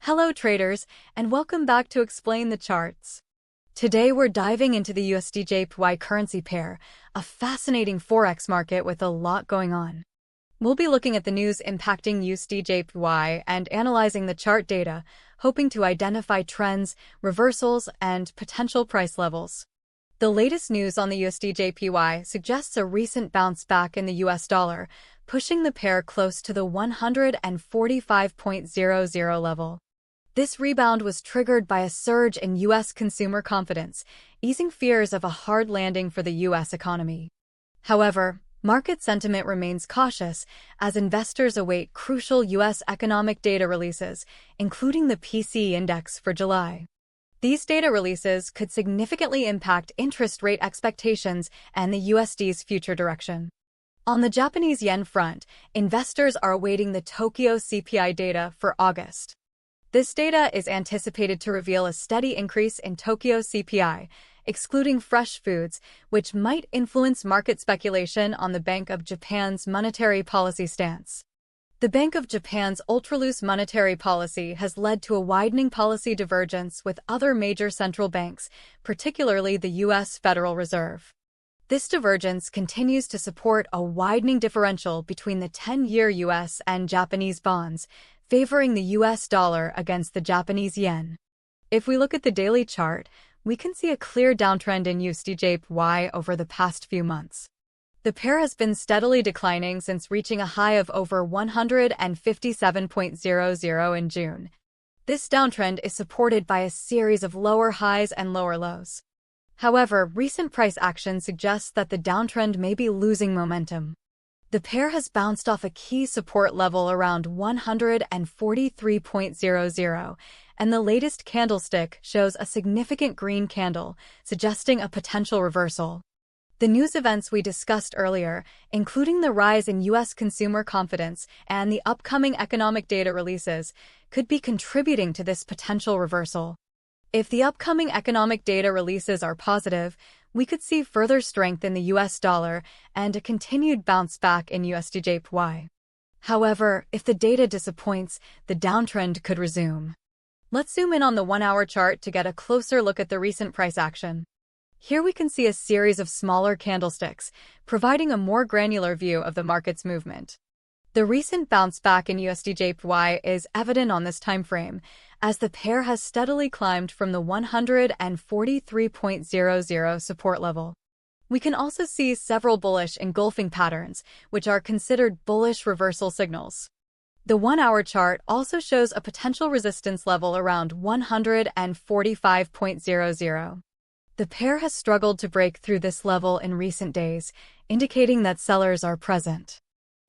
Hello traders, and welcome back to Explain the Charts. Today we're diving into the USDJPY currency pair, a fascinating forex market with a lot going on. We'll be looking at the news impacting USDJPY and analyzing the chart data, hoping to identify trends, reversals, and potential price levels. The latest news on the USDJPY suggests a recent bounce back in the US dollar, pushing the pair close to the 145.00 level. This rebound was triggered by a surge in U.S. consumer confidence, easing fears of a hard landing for the U.S. economy. However, market sentiment remains cautious as investors await crucial U.S. economic data releases, including the PCE index for July. These data releases could significantly impact interest rate expectations and the USD's future direction. On the Japanese yen front, investors are awaiting the Tokyo CPI data for August. This data is anticipated to reveal a steady increase in Tokyo CPI, excluding fresh foods, which might influence market speculation on the Bank of Japan's monetary policy stance. The Bank of Japan's ultra-loose monetary policy has led to a widening policy divergence with other major central banks, particularly the U.S. Federal Reserve. This divergence continues to support a widening differential between the 10-year U.S. and Japanese bonds, favoring the US dollar against the Japanese yen. If we look at the daily chart, we can see a clear downtrend in USDJPY over the past few months. The pair has been steadily declining since reaching a high of over 157.00 in June. This downtrend is supported by a series of lower highs and lower lows. However, recent price action suggests that the downtrend may be losing momentum. The pair has bounced off a key support level around 143.00, and the latest candlestick shows a significant green candle, suggesting a potential reversal. The news events we discussed earlier, including the rise in U.S. consumer confidence and the upcoming economic data releases, could be contributing to this potential reversal. If the upcoming economic data releases are positive, we could see further strength in the US dollar and a continued bounce back in USDJPY. However, if the data disappoints, the downtrend could resume. Let's zoom in on the 1-hour chart to get a closer look at the recent price action. Here we can see a series of smaller candlesticks, providing a more granular view of the market's movement. The recent bounce back in USDJPY is evident on this time frame, as the pair has steadily climbed from the 143.00 support level. We can also see several bullish engulfing patterns, which are considered bullish reversal signals. The 1-hour chart also shows a potential resistance level around 145.00. The pair has struggled to break through this level in recent days, indicating that sellers are present.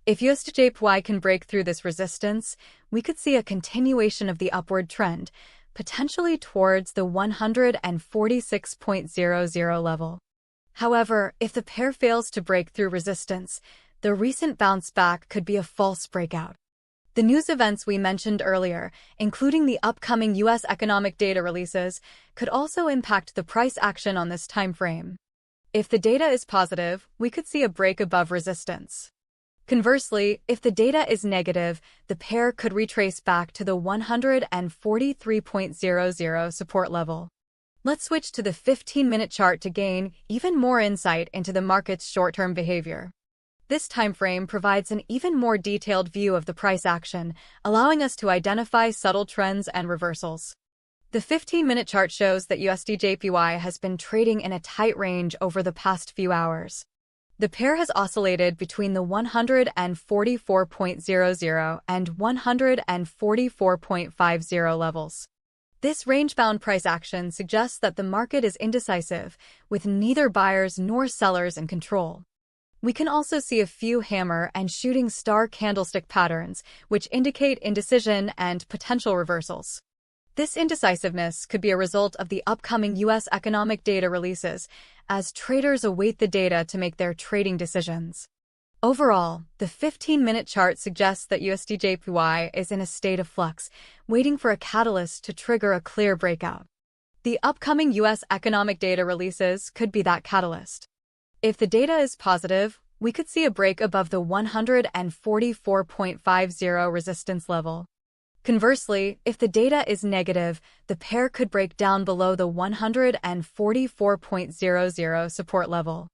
If USDJPY can break through this resistance, we could see a continuation of the upward trend, potentially towards the 146.00 level. However, if the pair fails to break through resistance, the recent bounce back could be a false breakout. The news events we mentioned earlier, including the upcoming U.S. economic data releases, could also impact the price action on this time frame. If the data is positive, we could see a break above resistance. Conversely, if the data is negative, the pair could retrace back to the 143.00 support level. Let's switch to the 15-minute chart to gain even more insight into the market's short-term behavior. This time frame provides an even more detailed view of the price action, allowing us to identify subtle trends and reversals. The 15-minute chart shows that USDJPY has been trading in a tight range over the past few hours. The pair has oscillated between the 144.00 and 144.50 levels. This range-bound price action suggests that the market is indecisive, with neither buyers nor sellers in control. We can also see a few hammer and shooting star candlestick patterns, which indicate indecision and potential reversals. This indecisiveness could be a result of the upcoming U.S. economic data releases, as traders await the data to make their trading decisions. Overall, the 15-minute chart suggests that USDJPY is in a state of flux, waiting for a catalyst to trigger a clear breakout. The upcoming U.S. economic data releases could be that catalyst. If the data is positive, we could see a break above the 144.50 resistance level. Conversely, if the data is negative, the pair could break down below the 144.00 support level.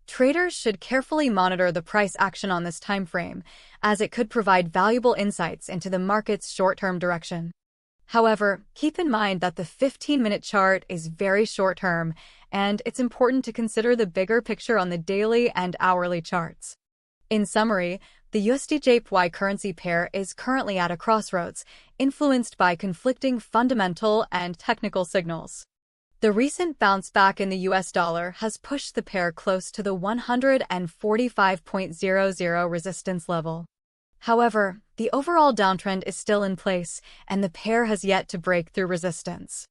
Traders should carefully monitor the price action on this time frame, as it could provide valuable insights into the market's short-term direction. However, keep in mind that the 15-minute chart is very short-term, and it's important to consider the bigger picture on the daily and hourly charts. In summary, the USDJPY currency pair is currently at a crossroads, influenced by conflicting fundamental and technical signals. The recent bounce back in the US dollar has pushed the pair close to the 145.00 resistance level. However, the overall downtrend is still in place, and the pair has yet to break through resistance.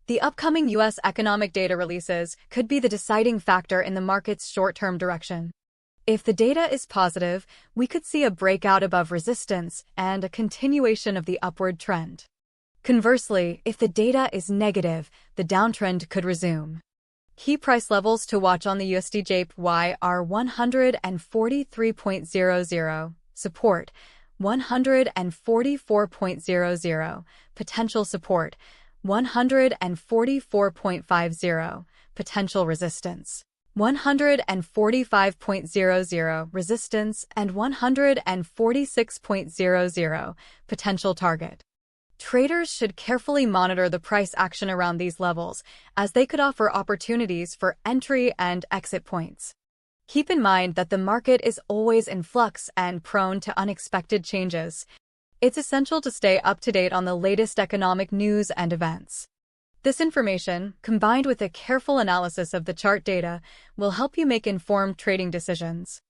The upcoming US economic data releases could be the deciding factor in the market's short-term direction. If the data is positive, we could see a breakout above resistance and a continuation of the upward trend. Conversely, if the data is negative, the downtrend could resume. Key price levels to watch on the USDJPY are 143.00, support, 144.00, potential support, 144.50, potential resistance, 145.00 resistance, and 146.00 potential target. Traders should carefully monitor the price action around these levels, as they could offer opportunities for entry and exit points. Keep in mind that the market is always in flux and prone to unexpected changes. It's essential to stay up to date on the latest economic news and events. This information, combined with a careful analysis of the chart data, will help you make informed trading decisions.